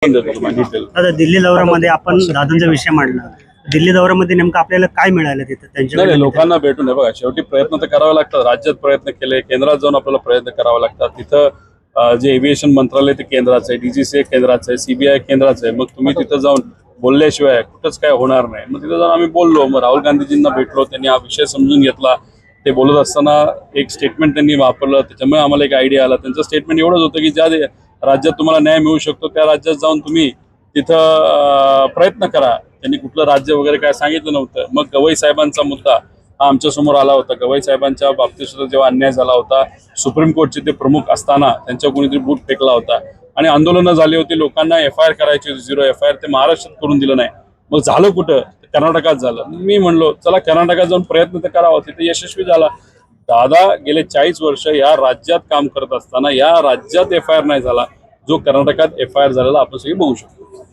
आता दिल्ली दौऱ्यामध्ये आपण दादांचा विषय मांडला. दिल्ली दौऱ्यामध्ये नेमकं आपल्याला काय मिळालं तिथं त्यांच्या लोकांना भेटून बघा, शेवटी प्रयत्न तर करावे लागतात. राज्यात प्रयत्न केले, केंद्रात जाऊन आपल्याला प्रयत्न करावे लागतात. तिथं जे एव्हिएशन मंत्रालय ते केंद्राचं आहे, डीजीसीए केंद्राचं आहे, सीबीआय केंद्राचं आहे. मग तुम्ही तिथं जाऊन बोलल्याशिवाय कुठंच काय होणार नाही. मग तिथं जाऊन आम्ही बोललो, मग राहुल गांधीजींना भेटलो, त्यांनी हा विषय समजून घेतला. ते बोलत असताना एक स्टेटमेंट त्यांनी वापरलं, त्याच्यामुळे आम्हाला एक आयडिया आला. त्यांचं स्टेटमेंट एवढंच होतं की ज्या राज्यात तुम्हाला न्याय मिळू शकतो त्या राज्यात जाऊन तुम्ही तिथं प्रयत्न करा. त्यांनी कुठलं राज्य वगैरे काय सांगितलं नव्हतं. मग गवई साहेबांचा मुद्दा हा आमच्या समोर आला होता. गवई साहेबांच्या बाबतीत सुद्धा जेव्हा अन्याय झाला होता, सुप्रीम कोर्टचे ते प्रमुख असताना त्यांच्या कोणीतरी बूट फेकला होता आणि आंदोलनं झाली होती. लोकांना FIR करायची होती, 0 FIR, ते महाराष्ट्रात करून दिलं नाही. मग झालं कुठं? कर्नाटकात झालं. मी म्हणलो चला कर्नाटकात जाऊन प्रयत्न तर करावा. तिथे यशस्वी झाला. दादा गेले 40 वर्ष या राज्यात काम करत असताना या राज्यात FIR नाही झाला, जो कर्नाटकात FIR झालेला आपण सगळे बघू शकतो.